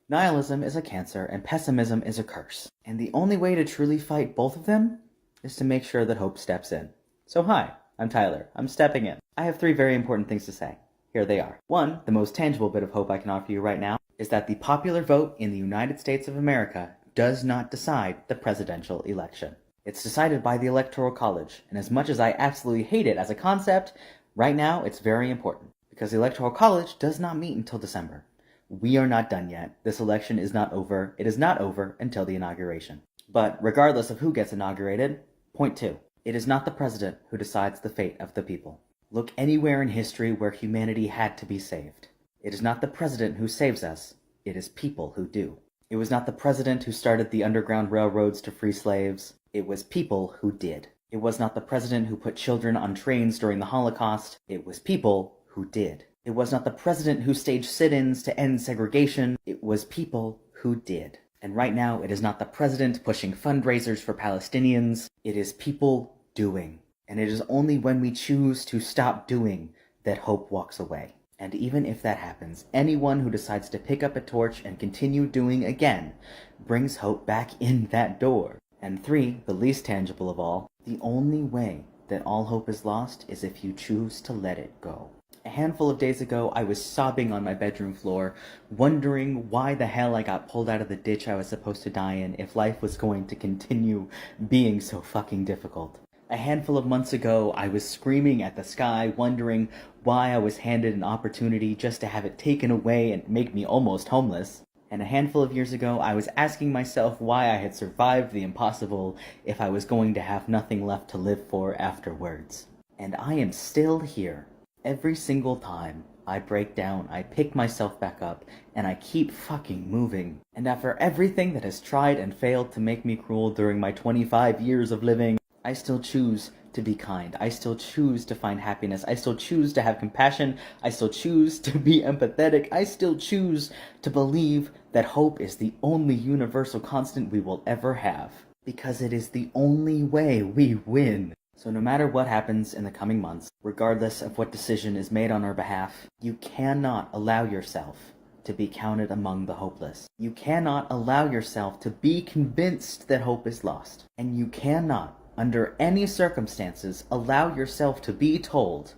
Nihilism is a cancer and pessimism is a curse. And the only way to truly fight both of them is to make sure that hope steps in. So hi, I'm Tyler. I'm stepping in. I have 3 very important things to say. Here they are. 1, the most tangible bit of hope I can offer you right now is that the popular vote in the United States of America does not decide the presidential election. It's decided by the Electoral College, and as much as I absolutely hate it as a concept, right now it's very important, because the Electoral College does not meet until December. We are not done yet. This election is not over. It is not over until the inauguration. But regardless of who gets inaugurated, point 2, it is not the president who decides the fate of the people. Look anywhere in history where humanity had to be saved. It is not the president who saves us. It is people who do. It was not the president who started the Underground Railroads to free slaves. It was people who did. It was not the president who put children on trains during the Holocaust. It was people who did. It was not the president who staged sit-ins to end segregation. It was people who did. And right now, it is not the president pushing fundraisers for Palestinians. It is people doing. And it is only when we choose to stop doing that hope walks away. And even if that happens, anyone who decides to pick up a torch and continue doing again brings hope back in that door. And 3, the least tangible of all, the only way that all hope is lost is if you choose to let it go. A handful of days ago, I was sobbing on my bedroom floor, wondering why the hell I got pulled out of the ditch I was supposed to die in if life was going to continue being so fucking difficult. A handful of months ago, I was screaming at the sky, wondering why I was handed an opportunity just to have it taken away and make me almost homeless. And a handful of years ago, I was asking myself why I had survived the impossible if I was going to have nothing left to live for afterwards. And I am still here. Every single time I break down, I pick myself back up, and I keep fucking moving. And after everything that has tried and failed to make me cruel during my 25 years of living, I still choose to be kind. I still choose to find happiness. I still choose to have compassion. I still choose to be empathetic. I still choose to believe that hope is the only universal constant we will ever have. Because it is the only way we win. So no matter what happens in the coming months, regardless of what decision is made on our behalf, you cannot allow yourself to be counted among the hopeless. You cannot allow yourself to be convinced that hope is lost. And you cannot, under any circumstances, allow yourself to be told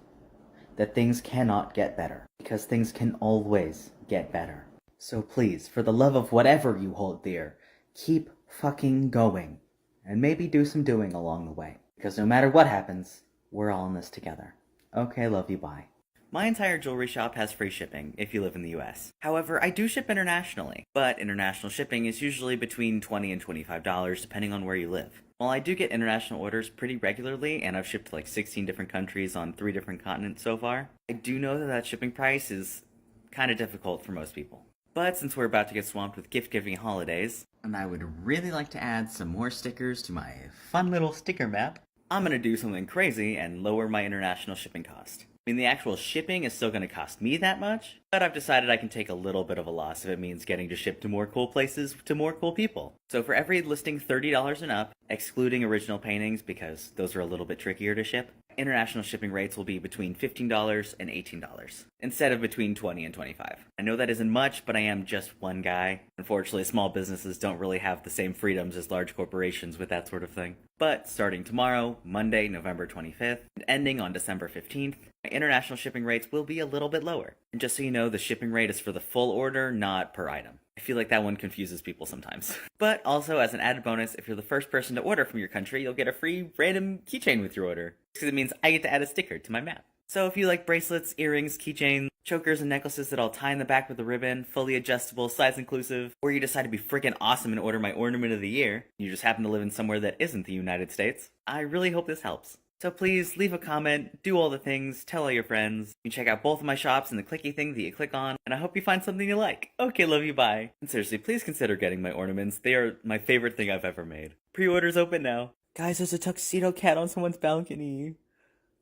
that things cannot get better. Because things can always get better. So please, for the love of whatever you hold dear, keep fucking going. And maybe do some doing along the way. Because no matter what happens, we're all in this together. Okay, love you, bye. My entire jewelry shop has free shipping if you live in the US. However, I do ship internationally, but international shipping is usually between $20 and $25 depending on where you live. While I do get international orders pretty regularly, and I've shipped to like 16 different countries on 3 different continents so far, I do know that shipping price is kind of difficult for most people. But since we're about to get swamped with gift-giving holidays, and I would really like to add some more stickers to my fun little sticker map, I'm gonna do something crazy and lower my international shipping cost. I mean, the actual shipping is still gonna cost me that much, but I've decided I can take a little bit of a loss if it means getting to ship to more cool places to more cool people. So for every listing $30 and up, excluding original paintings because those are a little bit trickier to ship, international shipping rates will be between $15 and $18, instead of between $20 and $25. I know that isn't much, but I am just one guy. Unfortunately, small businesses don't really have the same freedoms as large corporations with that sort of thing. But starting tomorrow, Monday, November 25th, and ending on December 15th, my international shipping rates will be a little bit lower. And just so you know, the shipping rate is for the full order, not per item. I feel like that one confuses people sometimes. But also, as an added bonus, if you're the first person to order from your country, you'll get a free random keychain with your order. Because it means I get to add a sticker to my map. So if you like bracelets, earrings, keychains, chokers, and necklaces that I'll tie in the back with a ribbon, fully adjustable, size inclusive, or you decide to be freaking awesome and order my ornament of the year, you just happen to live in somewhere that isn't the United States, I really hope this helps. So please leave a comment, do all the things, tell all your friends. You can check out both of my shops and the clicky thing that you click on, and I hope you find something you like. Okay, love you, bye. And seriously, please consider getting my ornaments. They are my favorite thing I've ever made. Pre-orders open now. Guys, there's a tuxedo cat on someone's balcony.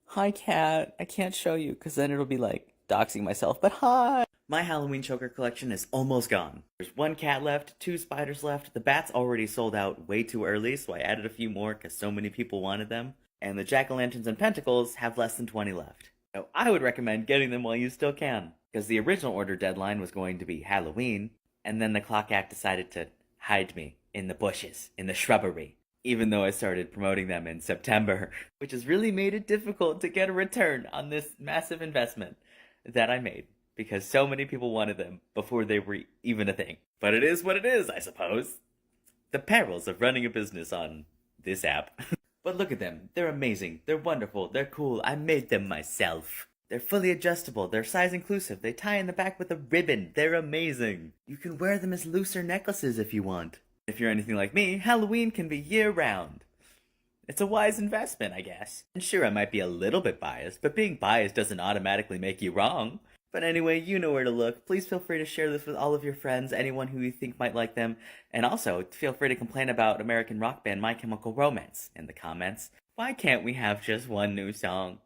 Hi, cat. I can't show you, because then it'll be like doxing myself, but hi! My Halloween choker collection is almost gone. There's 1 cat left, 2 spiders left. The bats already sold out way too early, so I added a few more because so many people wanted them. And the jack-o'-lanterns and pentacles have less than 20 left. So I would recommend getting them while you still can, because the original order deadline was going to be Halloween, And then the clock act decided to hide me in the bushes, in the shrubbery, even though I started promoting them in September, which has really made it difficult to get a return on this massive investment that I made because so many people wanted them before they were even a thing. But it is what it is, I suppose. The perils of running a business on this app. But look at them. They're amazing. They're wonderful. They're cool. I made them myself. They're fully adjustable. They're size inclusive. They tie in the back with a ribbon. They're amazing. You can wear them as looser necklaces if you want. If you're anything like me, Halloween can be year-round. It's a wise investment, I guess. And sure, I might be a little bit biased, but being biased doesn't automatically make you wrong. But anyway, you know where to look. Please feel free to share this with all of your friends, anyone who you think might like them. And also, feel free to complain about American rock band My Chemical Romance in the comments. Why can't we have just one new song?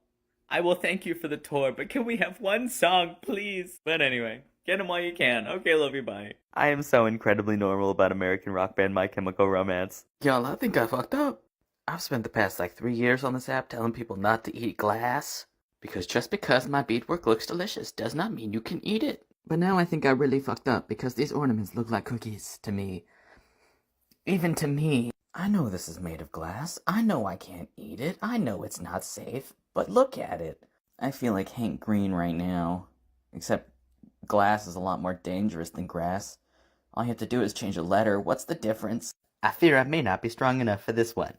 I will thank you for the tour, but can we have one song, please? But anyway, get them while you can. Okay, love you, bye. I am so incredibly normal about American rock band My Chemical Romance. Y'all, I think I fucked up. I've spent the past 3 years on this app telling people not to eat glass. Because just because my beadwork looks delicious does not mean you can eat it. But now I think I really fucked up because these ornaments look like cookies to me. Even to me. I know this is made of glass. I know I can't eat it. I know it's not safe. But look at it. I feel like Hank Green right now. Except glass is a lot more dangerous than grass. All you have to do is change a letter. What's the difference? I fear I may not be strong enough for this one.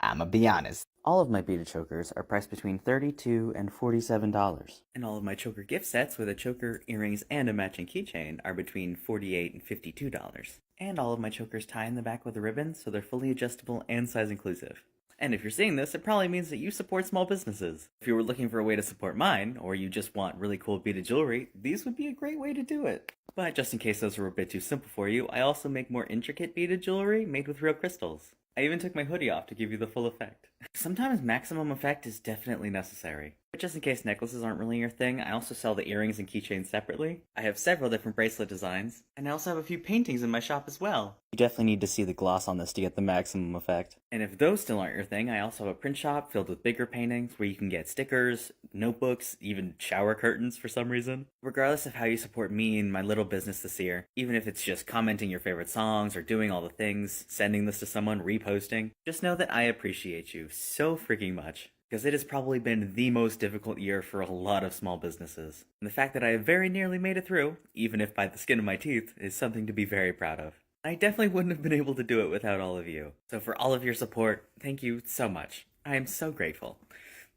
I'ma be honest. All of my beaded chokers are priced between $32 and $47. And all of my choker gift sets with a choker, earrings, and a matching keychain are between $48 and $52. And all of my chokers tie in the back with a ribbon, so they're fully adjustable and size inclusive. And if you're seeing this, it probably means that you support small businesses. If you were looking for a way to support mine, or you just want really cool beaded jewelry, these would be a great way to do it. But just in case those were a bit too simple for you, I also make more intricate beaded jewelry made with real crystals. I even took my hoodie off to give you the full effect. Sometimes maximum effect is definitely necessary. But just in case necklaces aren't really your thing, I also sell the earrings and keychains separately. I have several different bracelet designs, and I also have a few paintings in my shop as well. You definitely need to see the gloss on this to get the maximum effect. And if those still aren't your thing, I also have a print shop filled with bigger paintings where you can get stickers, notebooks, even shower curtains for some reason. Regardless of how you support me and my little business this year, even if it's just commenting your favorite songs or doing all the things, sending this to someone, reposting, just know that I appreciate you so freaking much. Because it has probably been the most difficult year for a lot of small businesses. And the fact that I have very nearly made it through, even if by the skin of my teeth, is something to be very proud of. I definitely wouldn't have been able to do it without all of you. So for all of your support, thank you so much. I am so grateful.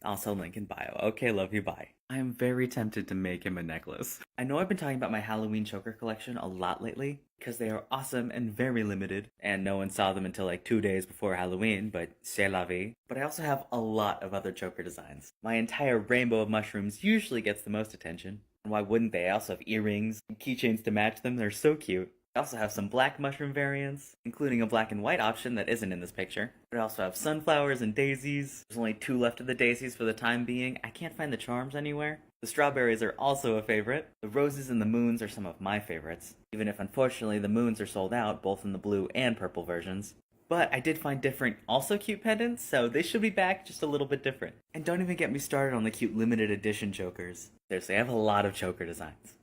Also link in bio. Okay, love you, bye. I am very tempted to make him a necklace. I know I've been talking about my Halloween choker collection a lot lately, because they are awesome and very limited, and no one saw them until 2 days before Halloween, but c'est la vie. But I also have a lot of other choker designs. My entire rainbow of mushrooms usually gets the most attention. And why wouldn't they? I also have earrings and keychains to match them, they're so cute. I also have some black mushroom variants, including a black and white option that isn't in this picture. But I also have sunflowers and daisies. There's only 2 left of the daisies for the time being. I can't find the charms anywhere. The strawberries are also a favorite. The roses and the moons are some of my favorites, even if unfortunately the moons are sold out, both in the blue and purple versions. But I did find different, also cute pendants, so they should be back, just a little bit different. And don't even get me started on the cute limited edition chokers. Seriously, I have a lot of choker designs.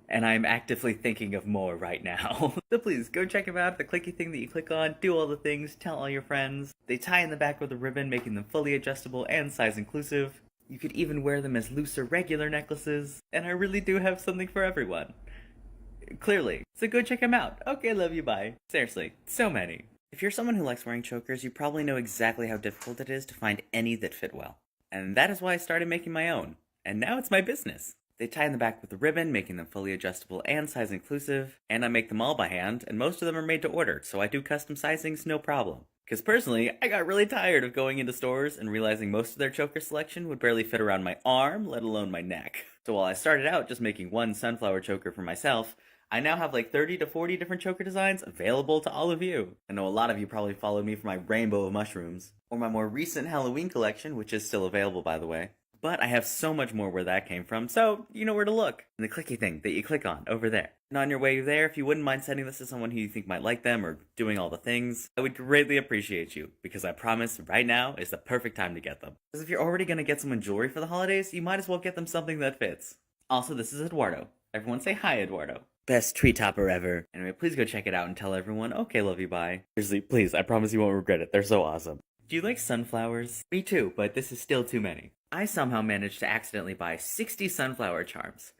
And I'm actively thinking of more right now. So please, go check them out, the clicky thing that you click on, do all the things, tell all your friends. They tie in the back with a ribbon, making them fully adjustable and size inclusive. You could even wear them as looser regular necklaces, and I really do have something for everyone. Clearly. So go check them out. Okay, love you, bye. Seriously, so many. If you're someone who likes wearing chokers, you probably know exactly how difficult it is to find any that fit well. And that is why I started making my own. And now it's my business. They tie in the back with a ribbon, making them fully adjustable and size inclusive, and I make them all by hand, and most of them are made to order, so I do custom sizings no problem. Because personally, I got really tired of going into stores and realizing most of their choker selection would barely fit around my arm, let alone my neck. So while I started out just making one sunflower choker for myself, I now have 30 to 40 different choker designs available to all of you. I know a lot of you probably followed me for my rainbow of mushrooms, or my more recent Halloween collection, which is still available by the way. But I have so much more where that came from, so you know where to look. And the clicky thing that you click on over there. And on your way there, if you wouldn't mind sending this to someone who you think might like them or doing all the things, I would greatly appreciate you, because I promise right now is the perfect time to get them. Because if you're already going to get someone jewelry for the holidays, you might as well get them something that fits. Also, this is Eduardo. Everyone say hi, Eduardo. Best tree topper ever. Anyway, please go check it out and tell everyone, okay, love you, bye. Seriously, please, I promise you won't regret it. They're so awesome. Do you like sunflowers? Me too, but this is still too many. I somehow managed to accidentally buy 60 sunflower charms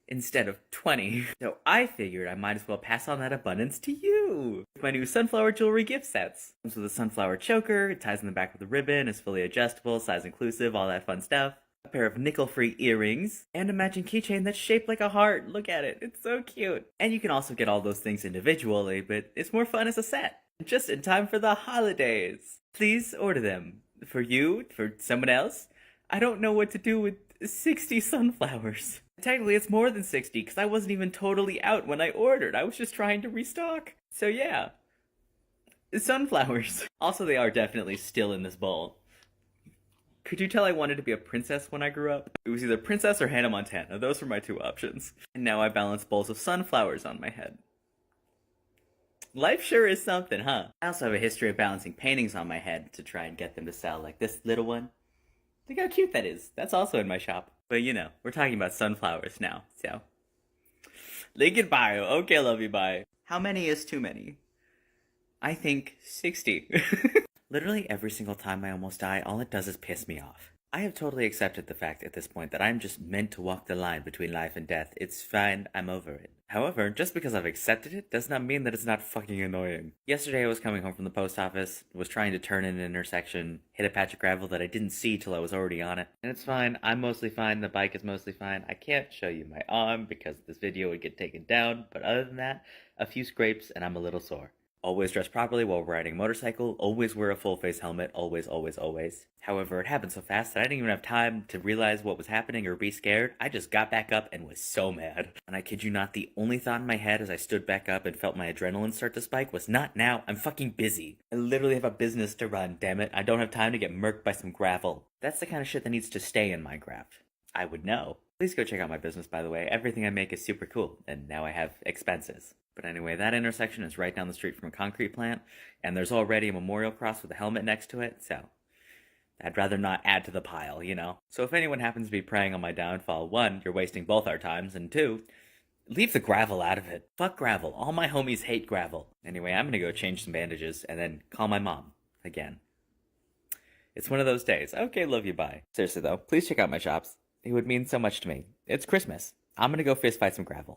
instead of 20. So I figured I might as well pass on that abundance to you with my new sunflower jewelry gift sets. Comes with a sunflower choker, it ties in the back with a ribbon, is fully adjustable, size inclusive, all that fun stuff. A pair of nickel-free earrings, and a matching keychain that's shaped like a heart. Look at it, it's so cute. And you can also get all those things individually, but it's more fun as a set. Just in time for the holidays. Please order them. For you, for someone else. I don't know what to do with 60 sunflowers. Technically, it's more than 60, because I wasn't even totally out when I ordered. I was just trying to restock. So yeah. Sunflowers. Also, they are definitely still in this bowl. Could you tell I wanted to be a princess when I grew up? It was either princess or Hannah Montana. Those were my two options. And now I balance bowls of sunflowers on my head. Life sure is something, huh? I also have a history of balancing paintings on my head to try and get them to sell, like this little one. Look how cute that is. That's also in my shop. But you know, we're talking about sunflowers now, so. Link in bio. Okay, love you, bye. How many is too many? I think 60. Literally every single time I almost die, all it does is piss me off. I have totally accepted the fact at this point that I'm just meant to walk the line between life and death. It's fine, I'm over it. However, just because I've accepted it does not mean that it's not fucking annoying. Yesterday I was coming home from the post office, was trying to turn in an intersection, hit a patch of gravel that I didn't see till I was already on it. And it's fine, I'm mostly fine, the bike is mostly fine. I can't show you my arm because this video would get taken down, but other than that, a few scrapes and I'm a little sore. Always dress properly while riding a motorcycle, always wear a full-face helmet, always, always, always. However, it happened so fast that I didn't even have time to realize what was happening or be scared. I just got back up and was so mad. And I kid you not, the only thought in my head as I stood back up and felt my adrenaline start to spike was not now, I'm fucking busy. I literally have a business to run, damn it. I don't have time to get murked by some gravel. That's the kind of shit that needs to stay in Minecraft. I would know. Please go check out my business, by the way. Everything I make is super cool, and now I have expenses. But anyway, that intersection is right down the street from a concrete plant, and there's already a memorial cross with a helmet next to it, so I'd rather not add to the pile, you know? So if anyone happens to be preying on my downfall, 1, you're wasting both our times, and 2, leave the gravel out of it. Fuck gravel. All my homies hate gravel. Anyway, I'm gonna go change some bandages, and then call my mom. Again. It's one of those days. Okay, love you, bye. Seriously though, please check out my shops. It would mean so much to me. It's Christmas. I'm gonna go fist fight some gravel.